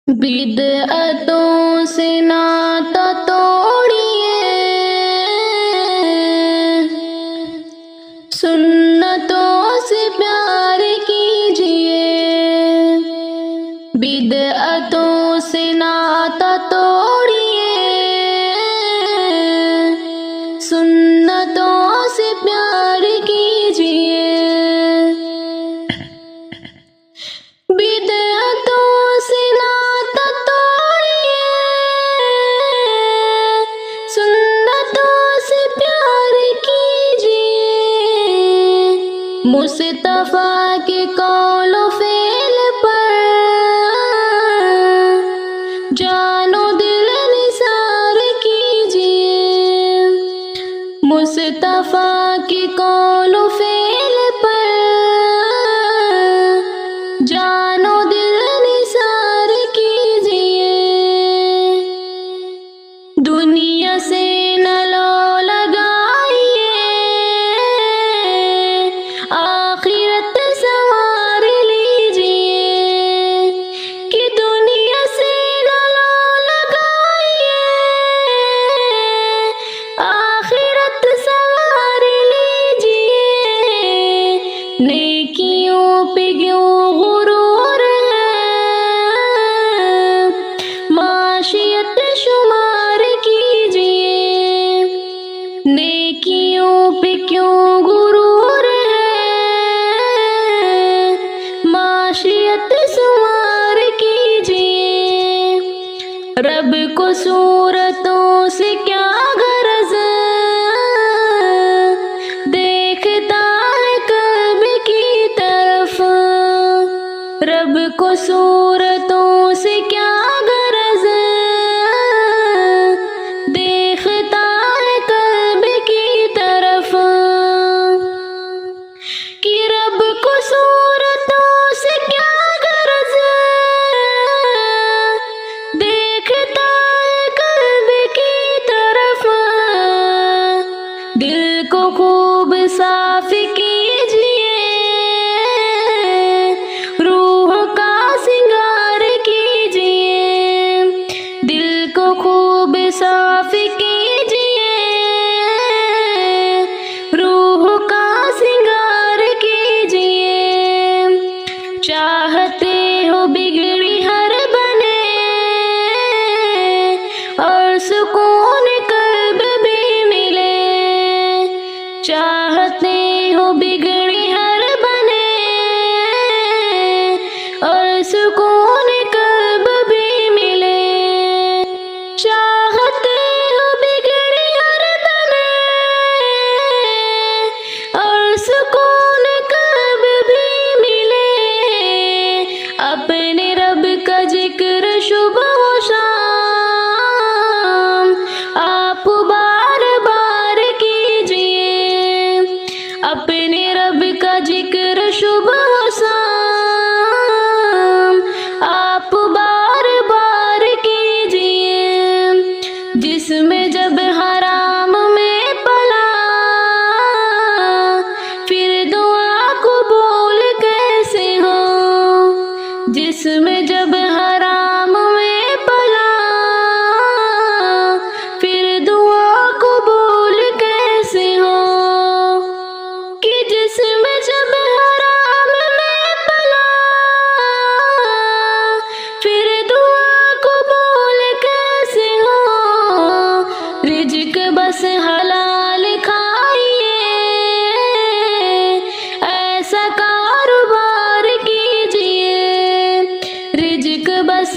بدعتوں سے ناتا توڑیے، سنتوں سے پیار کیجیے۔ بدعتوں سے ناتا توڑیے، سنتوں سے پیار کیجیے۔ بدعتوں سے ناتا توڑیے، سنتوں سے پیار کیجیے۔ مصطفیٰ کے قول و فعل پر جان و دل نثار کیجیے۔ مصطفیٰ کے قول و فعل پر جان و دل نثار کیجیے۔ دنیا سے نہ لو لگائیے، آخرت سنوار لیجیے۔ کہ دنیا سے نہ لو لگائیے، آخرت سنوار لیجیے۔ نیکیوں پہ کیوں غرور ہے، معاشیت شمار کیجیے۔ نیکیوں پہ کیوں غرور ہے، معاشیت شمار کیجیے۔ رب کو صورتوں سے کیا غرض، دیکھتا ہے قلب کی طرف۔ رب کو صورتوں سے کیا غرض، دیکھتا ہے قلب کی طرف۔ کہ رب کو صورتوں سے کیا غرض، دیکھتا ہے قلب کی طرف۔ دل کو خوب صاف کیجیے، روح کا سنگار کیجیے۔ دل کو خوب صاف کیجیے، روح کا سنگار کیجیے۔ چاہتے ہو بگڑی ہر بنے، اور سکون قلب بھی ملے۔ چاہتے ہو بگڑی ہر بنے، اور سکون قلب بھی ملے۔ چاہتے ہو بگڑی ہر بنے، اور سکون قلب بھی ملے۔ اپنے رب کا ذکر صبح و شام آپ بار بار کیجیے۔ اپنے رب کا ذکر صبح و شام آپ بار بار کیجیے۔ جسم جب حرام میں پلا، پھر دعا قبول کیسے ہو۔ جسم جب حرام میں پلا، پھر دعا قبول کیسے ہو۔ کہ جسم جب حرام میں پلا، پھر دعا قبول کیسے ہو۔ رزق بس حلال کھائیے، ایسا کاروبار کیجیے۔ رزق بس